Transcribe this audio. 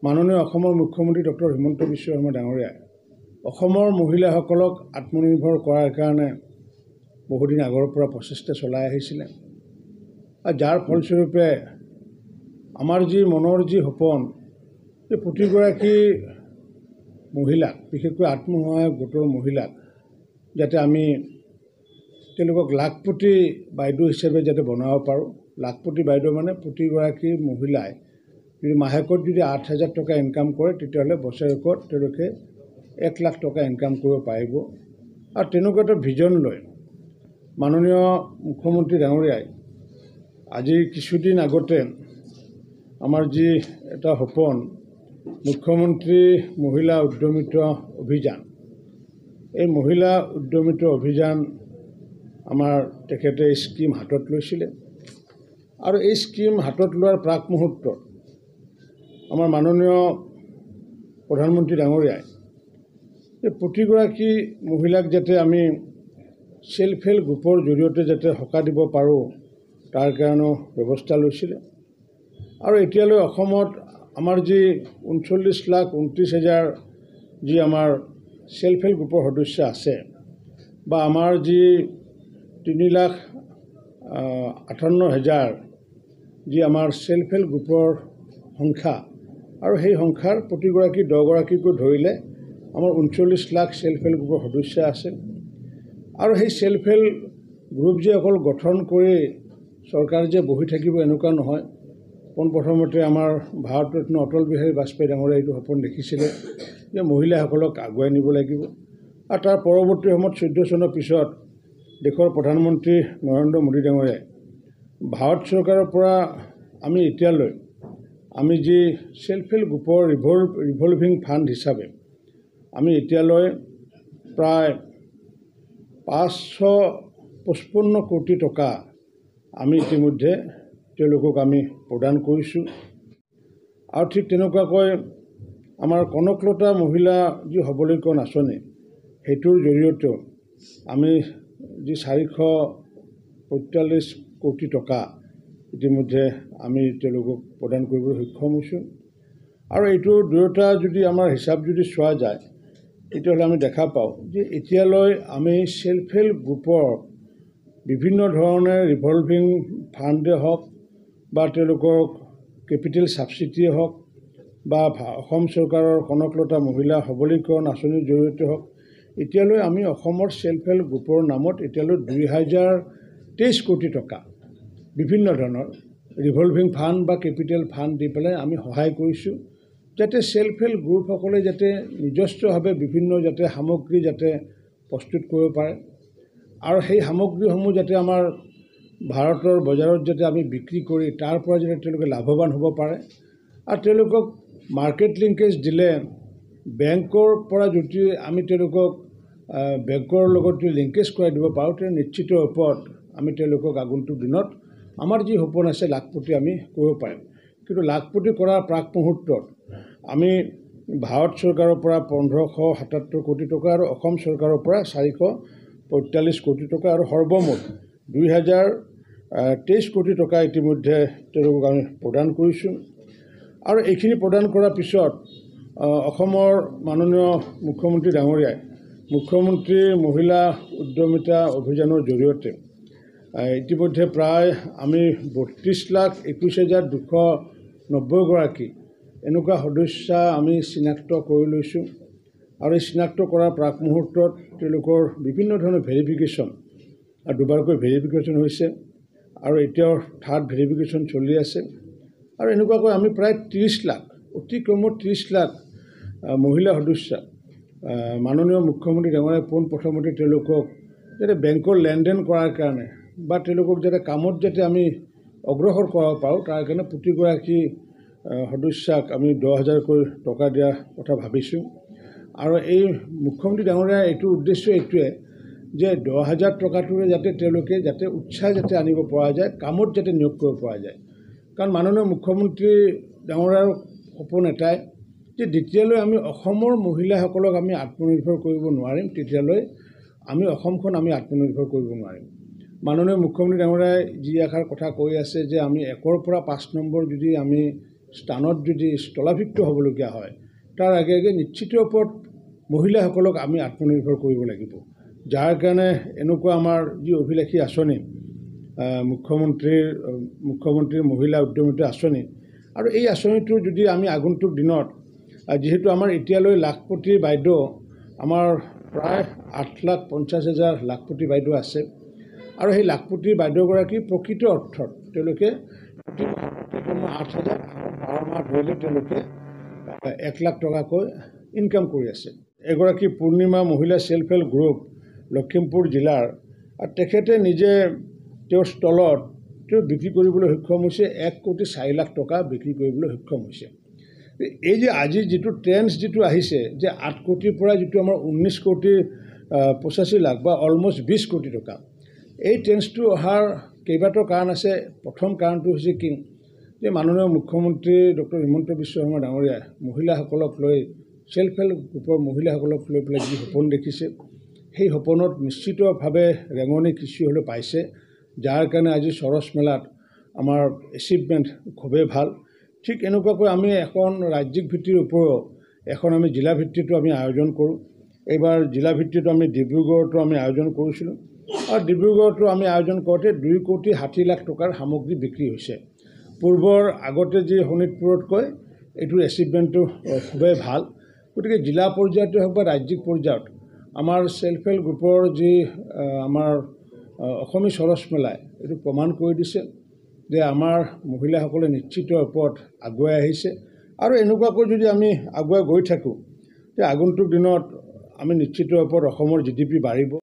মাননীয় অসমৰ মুখ্যমন্ত্ৰী ডক্টৰ হিমন্ত বিশ্ব শৰ্মা ডাঙৰীয়াই অসমৰ মহিলাসকলক আত্মনিৰ্ভৰ কৰাৰ কাৰণে বহুদিন আগৰ পৰা প্ৰচেষ্টা চলাই আহিছিলে আৰু যাৰ ফলস্বৰূপে আমাৰ যি মনৰ যি সপোন যে প্ৰতিগৰাকী মহিলাক বিশেষকৈ আত্মসহায়ক গোটৰ মহিলাক যাতে আমি তেওঁলোকক লাখপতি বাইদেউ হিচাপে যাতে বনাব পাৰোঁ। লাখপতি বাইদেউ মানে প্ৰতিগৰাকী মহিলাই যদি মাহেকত যদি 8,000 টকা ইনকাম কৰে তেতিয়াহ'লে বছৰেকত তেওঁলোকে 1 লাখ টকা ইনকাম কৰিব পাৰিব। আৰু তেনেকুৱা এটা ভিজন লৈ মাননীয় মুখ্যমন্ত্ৰী ডাঙৰীয়াই আজি কিছুদিন আগতে আমাৰ যি এটা সপোন মুখ্যমন্ত্ৰী মহিলা উদ্যমিতা অভিযান, এই মহিলা উদ্যমিতা অভিযান আমাৰ তেখেতে স্কিম হাতত লৈছিলে আৰু এই স্কিম হাতত লোৱাৰ প্ৰাক মুহূৰ্তত আমাৰ মাননীয় প্ৰধানমন্ত্ৰী ডাঙৰীয়াই এই প্ৰতিগৰাকী মহিলাক যাতে আমি সেল্ফ হেল্প গ্ৰুপৰ জৰিয়তে যাতে সকাহ দিব পাৰোঁ তাৰ কাৰণেও ব্যৱস্থা লৈছিলে। আৰু এতিয়ালৈ অসমত আমাৰ যি 39,29,000 যি আমাৰ সেল্ফ হেল্প গ্ৰুপৰ সদস্য আছে বা আমাৰ যি 3,58,000 যি আমাৰ সেল্ফ হেল্প গ্ৰুপৰ সংখ্যা আৰু সেই সংখ্যাৰ প্ৰতিগৰাকী 10 গৰাকীকৈ ধৰিলে আমাৰ 39 লাখ সেল্ফ হেল্প গ্ৰুপৰ সদস্য আছে। আৰু সেই সেল্ফ হেল্প গ্ৰুপ যে অকল গঠন কৰি চৰকাৰ যে বহি থাকিব এনেকুৱা নহয়। পোনপ্ৰথমতে আমাৰ ভাৰতৰত্ন অটল বিহাৰী বাজপেয়ী ডাঙৰীয়াই এইটো সপোন দেখিছিলে যে মহিলাসকলক আগুৱাই নিব লাগিব। আৰু তাৰ পৰৱৰ্তী সময়ত 14 চনৰ পিছত দেশৰ প্ৰধানমন্ত্ৰী নৰেন্দ্ৰ মোদী ডাঙৰীয়াই ভাৰত চৰকাৰৰ পৰা আমি এতিয়ালৈ আমি যি সেল্ফ হেল্প গ্ৰুপৰ ৰিভলভিং ফাণ্ড হিচাপে আমি এতিয়ালৈ প্ৰায় 555 কোটি টকা আমি ইতিমধ্যে তেওঁলোকক আমি প্ৰদান কৰিছোঁ। আৰু ঠিক তেনেকুৱাকৈ আমাৰ কনকলতা মহিলা যি সবলীকৰণ আঁচনি সেইটোৰ জৰিয়তেও আমি যি 445 কোটি টকা ইতিমধ্যে আমি তেওঁলোকক প্ৰদান কৰিবলৈ সক্ষম হৈছোঁ। আৰু এইটো দুয়োটা যদি আমাৰ হিচাপ যদি চোৱা যায় তেতিয়াহ'লে আমি দেখা পাওঁ যে এতিয়ালৈ আমি সেল্ফ হেল্প গ্ৰুপৰ বিভিন্ন ধৰণে ৰিভলভিং ফাণ্ডে হওক বা তেওঁলোকক কেপিটেল ছাবচিডিয়ে হওক বা অসম চৰকাৰৰ কনকলতা মহিলা সবলীকৰণ আঁচনিৰ জৰিয়তে হওক এতিয়ালৈ আমি অসমৰ সেল্ফ হেল্প গ্ৰুপৰ নামত এতিয়ালৈ 2023 কোটি টকা বিভিন্ন ধৰণৰ ৰিভলভিং ফাণ্ড বা কেপিটেল ফাণ্ড দি পেলাই আমি সহায় কৰিছোঁ যাতে সেল্ফ হেল্প গ্ৰুপসকলে যাতে নিজস্বভাৱে বিভিন্ন যাতে সামগ্ৰী যাতে প্ৰস্তুত কৰিব পাৰে আৰু সেই সামগ্ৰীসমূহ যাতে আমাৰ ভাৰতৰ বজাৰত যাতে আমি বিক্ৰী কৰি তাৰ পৰা যাতে তেওঁলোকে লাভৱান হ'ব পাৰে। আৰু তেওঁলোকক মাৰ্কেট লিংকেজ দিলে বেংকৰ পৰা যদি আমি তেওঁলোকক বেংকৰ লগত যদি লিংকেজ কৰাই দিব পাৰোঁ তেতিয়া নিশ্চিত ওপৰত আমি তেওঁলোকক আগন্তুক দিনত আমাৰ যি সপোন আছে লাখপতি আমি কৰিব পাৰিম। কিন্তু লাখপতি কৰাৰ প্ৰাক মুহূৰ্তত আমি ভাৰত চৰকাৰৰ পৰা 1,577 কোটি টকা আৰু অসম চৰকাৰৰ পৰা 445 কোটি টকা আৰু সৰ্বমুঠ 2023 কোটি টকা ইতিমধ্যে তেওঁলোকক আমি প্ৰদান কৰিছোঁ। আৰু এইখিনি প্ৰদান কৰাৰ পিছত অসমৰ মাননীয় মুখ্যমন্ত্ৰী ডাঙৰীয়াই মুখ্যমন্ত্ৰী মহিলা উদ্যমিতা অভিযানৰ জৰিয়তে ইতিমধ্যে প্ৰায় আমি 32,21,290 গৰাকী এনেকুৱা সদস্য আমি চিনাক্ত কৰি লৈছোঁ। আৰু এই চিনাক্ত কৰাৰ প্ৰাক মুহূৰ্তত তেওঁলোকৰ বিভিন্ন ধৰণৰ ভেৰিফিকেশ্যন আৰু দুবাৰকৈ ভেৰিফিকেশ্যন হৈছে আৰু এতিয়াও থাৰ্ড ভেৰিফিকেশ্যন চলি আছে। আৰু এনেকুৱাকৈ আমি প্ৰায় 30 লাখ অতি কমেও 30 লাখ মহিলা সদস্য মাননীয় মুখ্যমন্ত্ৰী ডাঙৰীয়াই পোনপ্ৰথমতে তেওঁলোকক যাতে বেংকৰ লেনদেন কৰাৰ কাৰণে বা তেওঁলোকক যাতে কামত যাতে আমি অগ্ৰসৰ কৰাব পাৰোঁ তাৰ কাৰণে প্ৰতিগৰাকী সদস্যাক আমি 10,000কৈ টকা দিয়াৰ কথা ভাবিছোঁ। আৰু এই মুখ্যমন্ত্ৰী ডাঙৰীয়াৰ এইটো উদ্দেশ্য এইটোৱে যে 10,000 টকাটোৰে যাতে তেওঁলোকে যাতে উৎসাহ যাতে আনিব পৰা যায়, কামত যাতে নিয়োগ কৰিব পৰা যায়। কাৰণ মাননীয় মুখ্যমন্ত্ৰী ডাঙৰীয়াৰ সপোন এটাই যে যেতিয়ালৈ আমি অসমৰ মহিলাসকলক আমি আত্মনিৰ্ভৰ কৰিব নোৱাৰিম তেতিয়ালৈ আমি অসমখন আমি আত্মনিৰ্ভৰ কৰিব নোৱাৰিম। মাননীয় মুখ্যমন্ত্ৰী ডাঙৰীয়াই যি আশাৰ কথা কৈ আছে যে আমি 1ৰ পৰা 5 নম্বৰ যদি আমি স্থানত যদি স্থলাভিষিক্ত হ'বলগীয়া হয় তাৰ আগে আগে নিশ্চিত ওপৰত মহিলাসকলক আমি আত্মনিৰ্ভৰ কৰিব লাগিব। যাৰ কাৰণে এনেকুৱা আমাৰ যি অভিলাষী আঁচনি মুখ্যমন্ত্ৰীৰ মহিলা উদ্যমিতা আঁচনি, আৰু এই আঁচনিটো যদি আমি আগন্তুক দিনত যিহেতু আমাৰ এতিয়ালৈ লাখপতি বাইদেউ আমাৰ প্ৰায় 8,50,000 লাখপতি বাইদেউ আছে, আৰু সেই লাখপতি বাইদেউগৰাকী প্ৰকৃত অৰ্থত তেওঁলোকে প্ৰতি মাহ 8,000 12 মাহ ধৰিলে তেওঁলোকে 1 লাখ টকাকৈ ইনকাম কৰি আছে। এগৰাকী পূৰ্ণিমা মহিলা ছেল্ফ হেল্প গ্ৰুপ লখিমপুৰ জিলাৰ, আৰু তেখেতে নিজে তেওঁৰ ষ্টলত তেওঁ বিক্ৰী কৰিবলৈ সক্ষম হৈছে 1,04,00,000 টকা বিক্ৰী কৰিবলৈ সক্ষম হৈছে। এই যে আজি যিটো ট্ৰেন্স যিটো আহিছে যে 8 কোটিৰ পৰা যিটো আমাৰ 19,85,00,000 বা অলমষ্ট 20 কোটি টকা, এই ট্ৰেন্সটো অহাৰ কেইবাটাও কাৰণ আছে। প্ৰথম কাৰণটো হৈছে কি যে মাননীয় মুখ্যমন্ত্ৰী ডক্টৰ হিমন্ত বিশ্ব শৰ্মা ডাঙৰীয়াই মহিলাসকলক লৈ ছেল্ফ হেল্প গ্ৰুপৰ মহিলাসকলক লৈ পেলাই যি সপোন দেখিছে, সেই সপোনত নিশ্চিতভাৱে ৰেঙনি কিছু হ'লেও পাইছে। যাৰ কাৰণে আজি সৰস মেলাত আমাৰ এচিভমেণ্ট খুবেই ভাল। ঠিক এনেকুৱাকৈ আমি এখন ৰাজ্যিক ভিত্তিৰ ওপৰত এখন আমি জিলা ভিত্তিতো আমি আয়োজন কৰোঁ। এইবাৰ জিলা ভিত্তিটো আমি ডিব্ৰুগড়তো আমি আয়োজন কৰিছিলোঁ, আৰু ডিব্ৰুগড়তো আমি আয়োজন কৰোঁতে 2,60,00,000 টকাৰ সামগ্ৰী বিক্ৰী হৈছে। পূৰ্বৰ আগতে যি শোণিতপুৰতকৈ এইটোৰ এচিভমেণ্টটো খুবেই ভাল। গতিকে জিলা পৰ্যায়তে হওক বা ৰাজ্যিক পৰ্যায়ত আমাৰ ছেল্ফ হেল্প গ্ৰুপৰ যি আমাৰ অসমী সৰস মেলাই এইটো প্ৰমাণ কৰি দিছে যে আমাৰ মহিলাসকলে নিশ্চিত ওপৰত আগুৱাই আহিছে, আৰু এনেকুৱাকৈ যদি আমি আগুৱাই গৈ থাকোঁ তে আগন্তুক দিনত আমি নিশ্চিত ওপৰত অসমৰ GDP বাঢ়িব।